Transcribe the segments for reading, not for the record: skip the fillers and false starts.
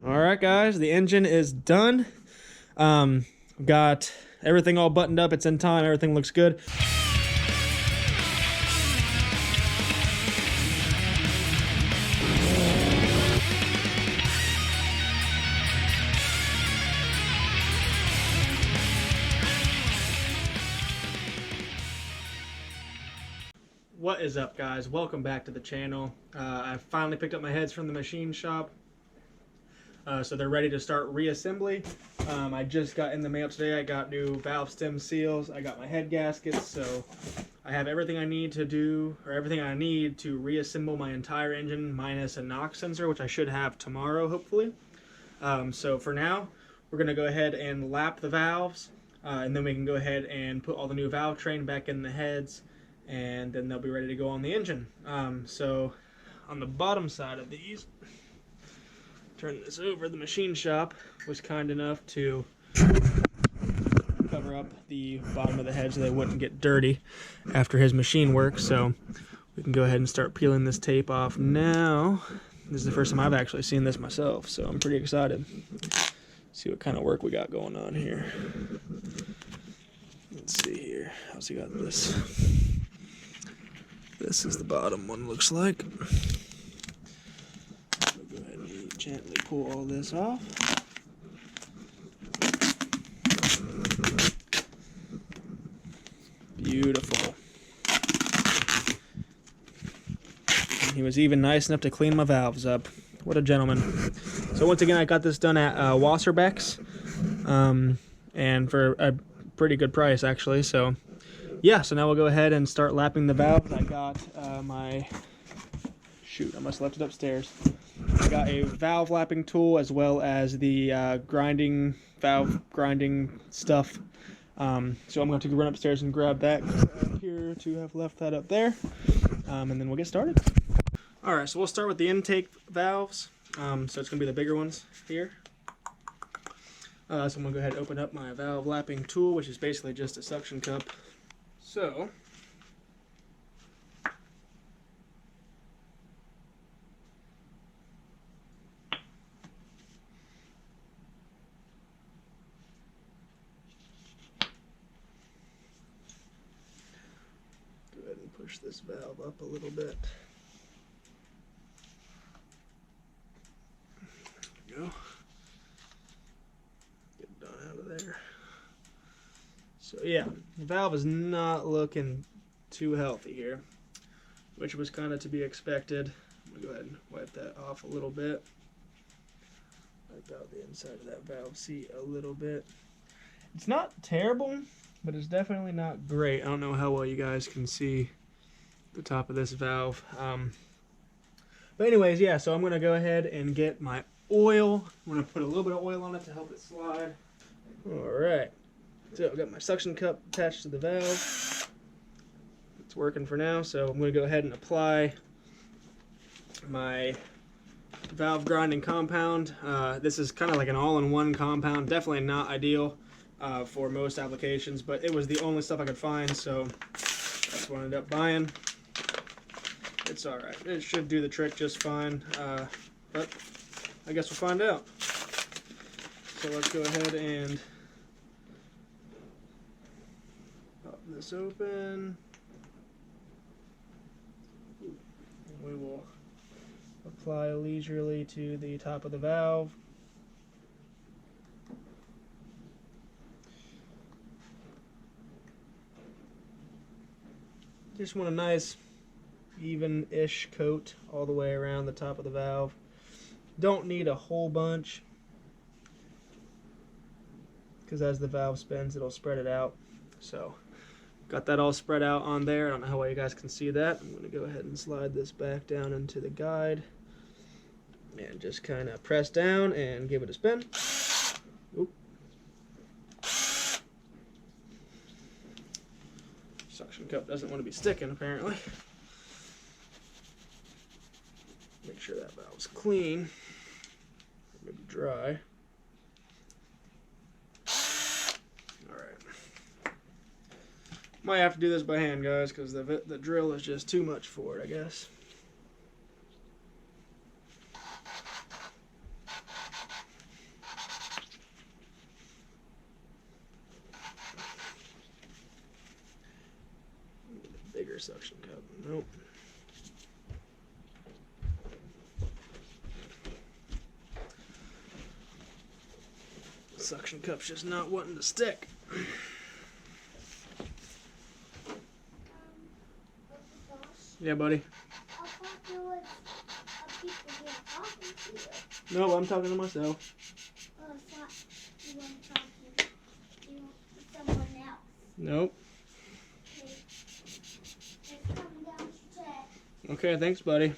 All right, guys, the engine is done. Got everything all buttoned up. It's in time. Everything looks good. What is up, guys? Welcome back to the channel. I finally picked up my heads from the machine shop. So they're ready to start reassembly. I just got in the mail today. I got new valve stem seals. I got my head gaskets. So I have everything I need to do, or everything I need to reassemble my entire engine minus a knock sensor, which I should have tomorrow, hopefully. So for now, we're going to go ahead and lap the valves, and then we can go ahead and put all the new valve train back in the heads, and then they'll be ready to go on the engine. So on the bottom side of these, turn this over, the machine shop was kind enough to cover up the bottom of the head so they wouldn't get dirty after his machine work. So we can go ahead and start peeling this tape off now. This is the first time I've actually seen this myself, so I'm pretty excited. See what kind of work we got going on here. Let's see here. How's he got this? This is the bottom one, looks like. Go ahead and gently pull all this off. Beautiful. And he was even nice enough to clean my valves up. What a gentleman. So once again, I got this done at Wasserbeck's, and for a pretty good price, actually. So yeah, so now we'll go ahead and start lapping the valves. I got shoot, I must have left it upstairs. I got a valve lapping tool as well as the valve grinding stuff. So I'm going to run upstairs and grab that. I appear to have left that up there, and then we'll get started. All right, so we'll start with the intake valves. So it's going to be the bigger ones here. So I'm going to go ahead and open up my valve lapping tool, which is basically just a suction cup. So go ahead and push this valve up a little bit. There we go. Get it done out of there. So yeah, the valve is not looking too healthy here, which was kind of to be expected. I'm gonna go ahead and wipe that off a little bit. Wipe out the inside of that valve seat a little bit. It's not terrible, but it's definitely not great. I don't know how well you guys can see the top of this valve. But anyways, yeah, so I'm gonna go ahead and get my oil. I'm gonna put a little bit of oil on it to help it slide. All right. So I've got my suction cup attached to the valve. It's working for now, so I'm going to go ahead and apply my valve grinding compound. This is kind of like an all-in-one compound. Definitely not ideal for most applications, but it was the only stuff I could find, so that's what I ended up buying. It's alright. It should do the trick just fine, but I guess we'll find out. So let's go ahead and pop this open. And we will apply leisurely to the top of the valve. Just want a nice even-ish coat all the way around the top of the valve. Don't need a whole bunch, because as the valve spins, it'll spread it out. So got that all spread out on there. I don't know how well you guys can see that. I'm going to go ahead and slide this back down into the guide and just kind of press down and give it a spin. Oop. Suction cup doesn't want to be sticking, apparently. Make sure that valve's clean, maybe dry. Might have to do this by hand, guys, because the drill is just too much for it, I guess. suction cup. Nope. Suction cup's just not wanting to stick. Yeah, buddy. I thought there was people here talking to you. No, I'm talking to myself. Oh, I thought you weren't talking to someone else. Nope. Okay. It's coming down to check. Okay, thanks, buddy.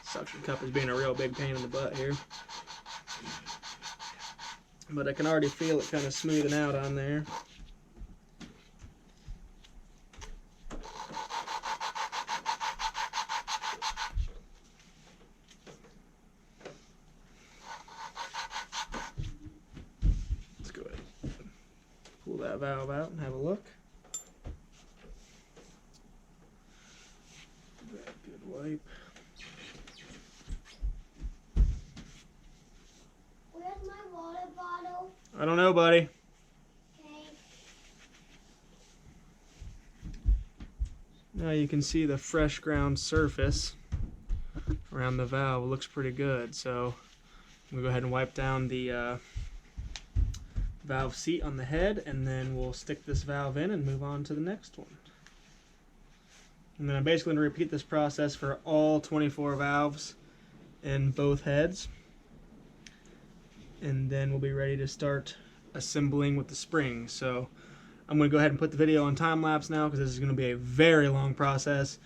Suction cup is being a real big pain in the butt here. But I can already feel it kind of smoothing out on there. Let's go ahead and pull that valve out and have a look. Good wipe. Where's my water bottle? I don't know, buddy. Okay. Now you can see the fresh ground surface around the valve. It looks pretty good. So I'm gonna go ahead and wipe down the valve seat on the head, and then we'll stick this valve in and move on to the next one. And then I'm basically going to repeat this process for all 24 valves in both heads. And then we'll be ready to start assembling with the springs. So I'm going to go ahead and put the video on time lapse now, because this is going to be a very long process.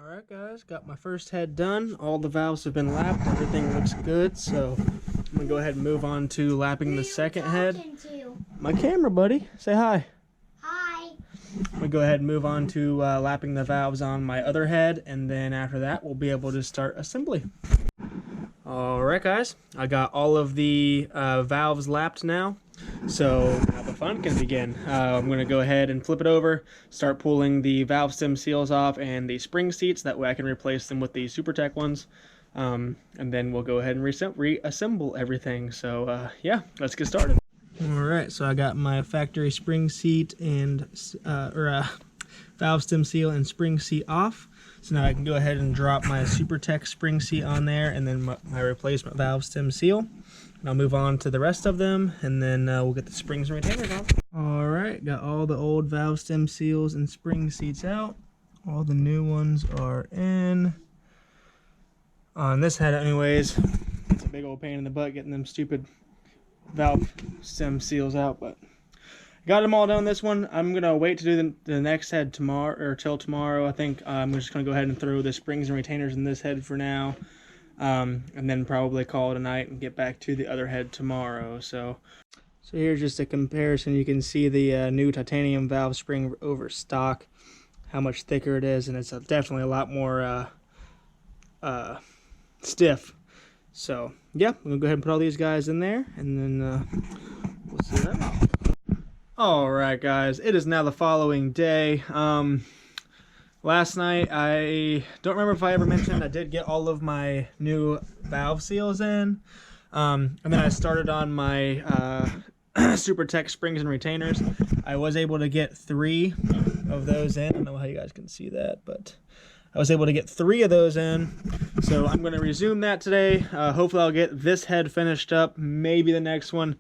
Alright guys, got my first head done. All the valves have been lapped. Everything looks good. So I'm going to go ahead and move on to lapping the second head. My camera, buddy. Say hi. Hi. I'm going to go ahead and move on to lapping the valves on my other head. And then after that, we'll be able to start assembly. Alright guys, I got all of the valves lapped now. So now the fun can begin. I'm going to go ahead and flip it over, start pulling the valve stem seals off and the spring seats. That way I can replace them with the SuperTech ones. And then we'll go ahead and reassemble everything. So yeah, let's get started. Alright, so I got my factory spring seat and valve stem seal and spring seat off. So now I can go ahead and drop my SuperTech spring seat on there, and then my replacement valve stem seal. And I'll move on to the rest of them, and then we'll get the springs and retainers on. Alright, got all the old valve stem seals and spring seats out. All the new ones are in. On this head anyways, it's a big old pain in the butt getting them stupid valve stem seals out, but got them all done this one. I'm going to wait to do the next head tomorrow, or till tomorrow. I think I'm just going to go ahead and throw the springs and retainers in this head for now. And then probably call it a night and get back to the other head tomorrow. So, So here's just a comparison. You can see the new titanium valve spring over stock, how much thicker it is, and it's definitely a lot more stiff. So yeah, I'm gonna go ahead and put all these guys in there, and then we'll see that. All right, guys, it is now the following day. Last night, I don't remember if I ever mentioned I did get all of my new valve seals in, and then I started on my Super Tech springs and retainers. I was able to get 3 of those in. I don't know how you guys can see that, but I was able to get 3 of those in. So I'm going to resume that today. Hopefully I'll get this head finished up, maybe the next one.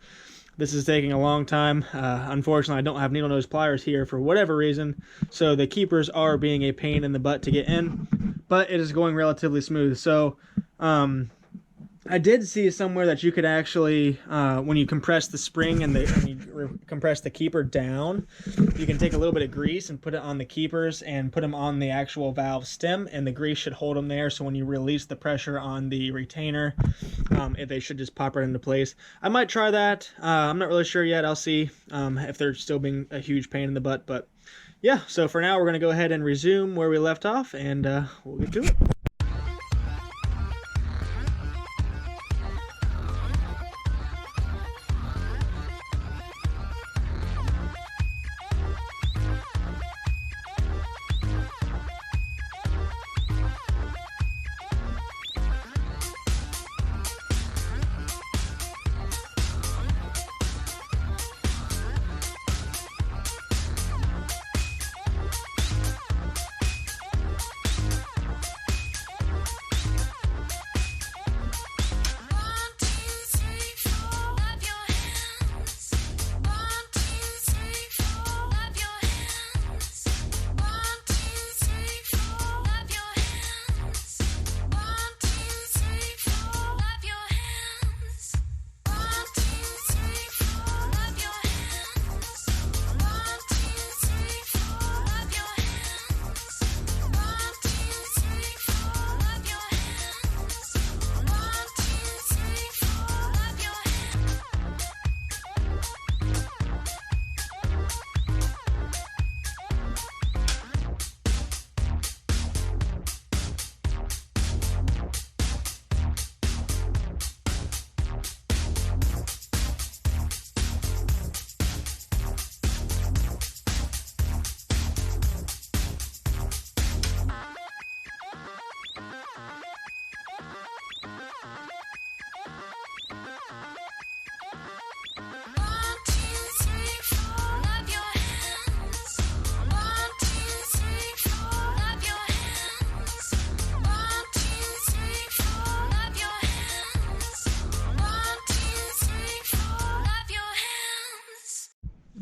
This is taking a long time. Unfortunately, I don't have needle nose pliers here for whatever reason, so the keepers are being a pain in the butt to get in, but it is going relatively smooth. So I did see somewhere that you could actually, when you compress the spring and you compress the keeper down, you can take a little bit of grease and put it on the keepers and put them on the actual valve stem, and the grease should hold them there. So when you release the pressure on the retainer, they should just pop right into place. I might try that. I'm not really sure yet. I'll see if they're still being a huge pain in the butt. But yeah, so for now, we're going to go ahead and resume where we left off, and we'll get to it.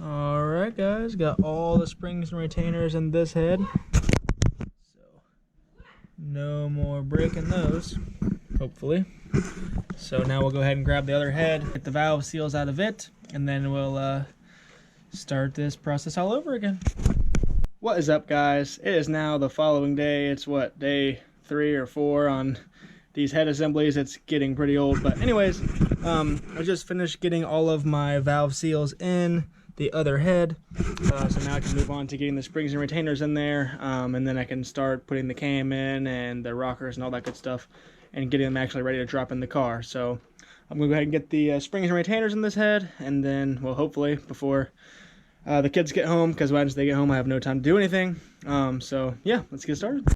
Alright guys, got all the springs and retainers in this head, so no more breaking those, hopefully. So now we'll go ahead and grab the other head, get the valve seals out of it, and then we'll start this process all over again. What is up guys? It is now the following day. It's what, day 3 or 4 on these head assemblies. It's getting pretty old, but anyways, I just finished getting all of my valve seals in the other head, so now I can move on to getting the springs and retainers in there, and then I can start putting the cam in and the rockers and all that good stuff and getting them actually ready to drop in the car. So I'm gonna go ahead and get the springs and retainers in this head, and then, well, hopefully before the kids get home, because once they get home I have no time to do anything. So yeah, let's get started.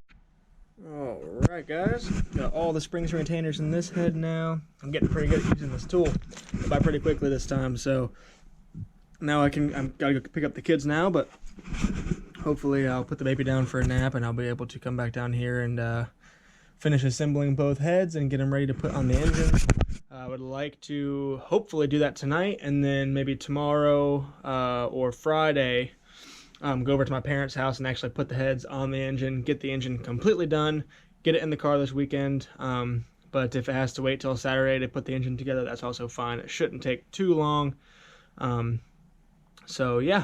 Alright guys, got all the springs and retainers in this head now. I'm getting pretty good at using this tool. Went by pretty quickly this time, so now I'm gotta go pick up the kids now, but hopefully I'll put the baby down for a nap and I'll be able to come back down here and finish assembling both heads and get them ready to put on the engine. I would like to hopefully do that tonight, and then maybe tomorrow or Friday go over to my parents' house and actually put the heads on the engine, get the engine completely done, get it in the car this weekend. But if it has to wait till Saturday to put the engine together, that's also fine. It shouldn't take too long. So yeah,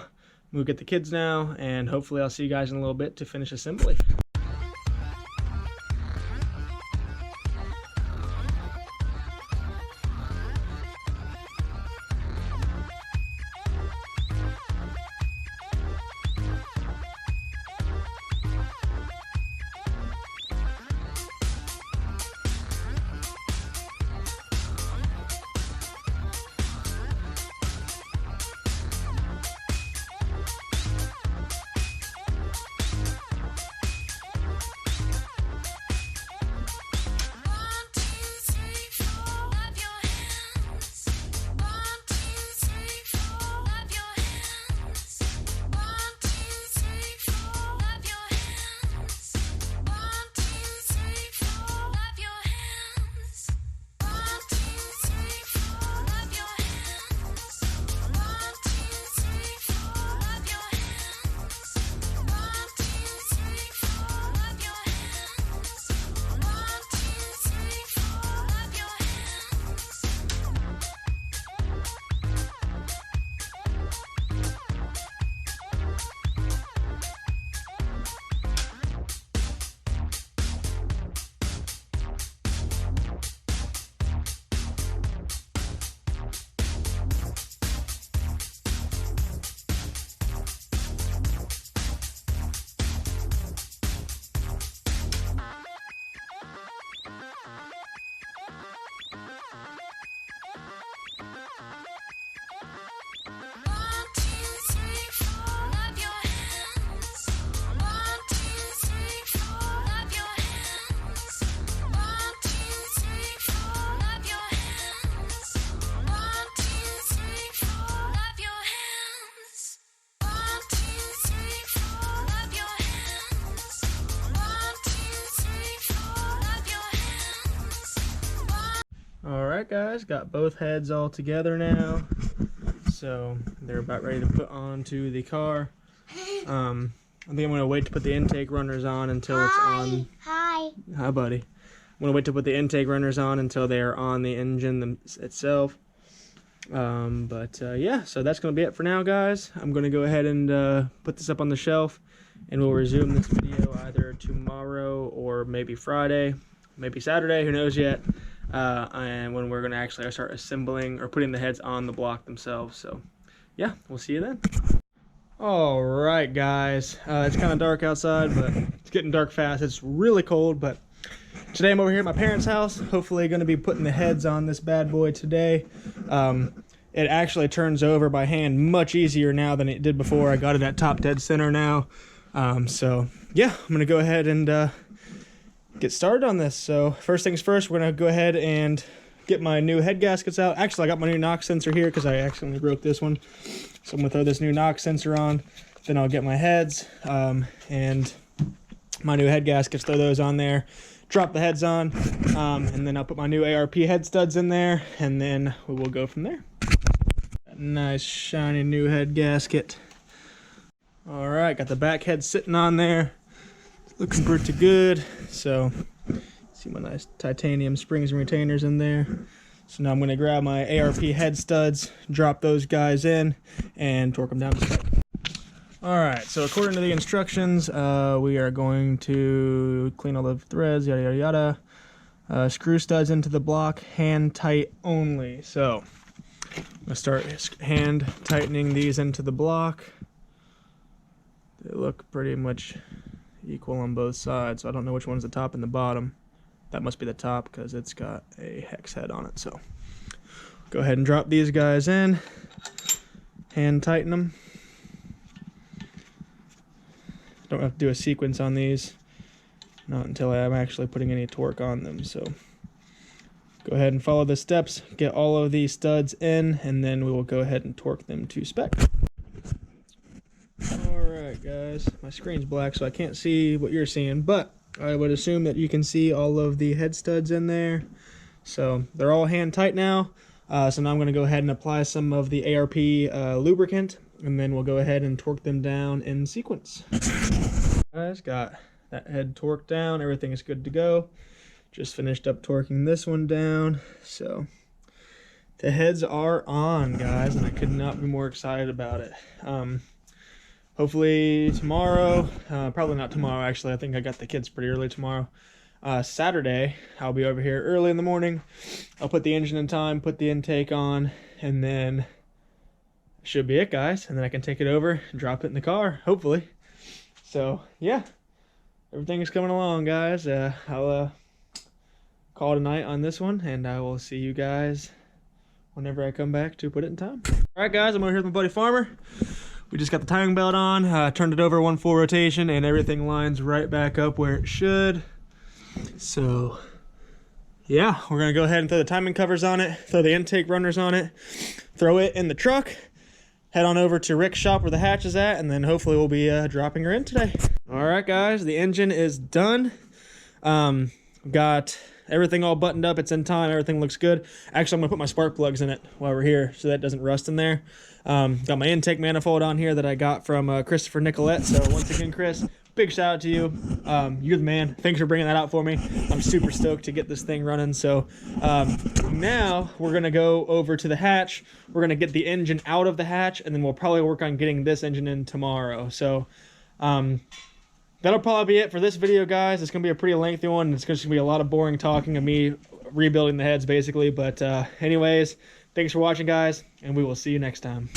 we'll get the kids now, and hopefully I'll see you guys in a little bit to finish assembly. All right, guys, got both heads all together now. So they're about ready to put onto the car. I think I'm gonna wait to put the intake runners on until it's on. Hi, buddy. I'm gonna wait to put the intake runners on until they are on the engine itself. Yeah, so that's gonna be it for now, guys. I'm gonna go ahead and put this up on the shelf, and we'll resume this video either tomorrow or maybe Friday, maybe Saturday, who knows yet. And when we're gonna actually start assembling or putting the heads on the block themselves. So yeah, we'll see you then. All right, guys, it's kind of dark outside, but it's getting dark fast. It's really cold, but today I'm over here at my parents' house. Hopefully going to be putting the heads on this bad boy today. It actually turns over by hand much easier now than it did before. I got it at top dead center now. So yeah, I'm going to go ahead and get started on this. So first things first, we're going to go ahead and get my new head gaskets out. Actually, I got my new knock sensor here because I accidentally broke this one. So I'm going to throw this new knock sensor on. Then I'll get my heads and my new head gaskets, throw those on there. Drop the heads on, and then I'll put my new ARP head studs in there, and then we will go from there. Nice shiny new head gasket. All right, got the back head sitting on there. Looking pretty good. So, see my nice titanium springs and retainers in there. So now I'm going to grab my ARP head studs, drop those guys in, and torque them down to spec. Alright, so according to the instructions, we are going to clean all the threads, yada yada yada. Screw studs into the block, hand tight only. So, I'm going to start hand tightening these into the block. They look pretty much equal on both sides, so I don't know which one's the top and the bottom. That must be the top because it's got a hex head on it. So, go ahead and drop these guys in, hand tighten them. Don't have to do a sequence on these, not until I'm actually putting any torque on them. So go ahead and follow the steps, get all of these studs in, and then we will go ahead and torque them to spec. Alright guys, my screen's black so I can't see what you're seeing, but I would assume that you can see all of the head studs in there. So they're all hand tight now. So now I'm going to go ahead and apply some of the ARP lubricant, and then we'll go ahead and torque them down in sequence. Guys, got that head torqued down, everything is good to go. Just finished up torquing this one down. So the heads are on, guys, and I could not be more excited about it. Hopefully tomorrow, probably not tomorrow actually, I think I got the kids pretty early tomorrow. Saturday, I'll be over here early in the morning. I'll put the engine in time, put the intake on, and then should be it, guys. And then I can take it over and drop it in the car, hopefully. So, yeah, everything is coming along, guys. I'll call it a night on this one, and I will see you guys whenever I come back to put it in time. All right, guys, I'm over here with my buddy Farmer. We just got the timing belt on, turned it over 1 full rotation, and everything lines right back up where it should. So, yeah, we're going to go ahead and throw the timing covers on it, throw the intake runners on it, throw it in the truck, head on over to Rick's shop where the hatch is at, and then hopefully we'll be dropping her in today. All right, guys, the engine is done. Got everything all buttoned up. It's in time. Everything looks good. Actually, I'm going to put my spark plugs in it while we're here so that doesn't rust in there. Got my intake manifold on here that I got from Christopher Nicolette. So once again, Chris, big shout out to you. You're the man. Thanks for bringing that out for me. I'm super stoked to get this thing running. So now we're going to go over to the hatch. We're going to get the engine out of the hatch, and then we'll probably work on getting this engine in tomorrow. So that'll probably be it for this video, guys. It's going to be a pretty lengthy one. It's going to be a lot of boring talking of me rebuilding the heads, basically. But anyways, thanks for watching, guys, and we will see you next time.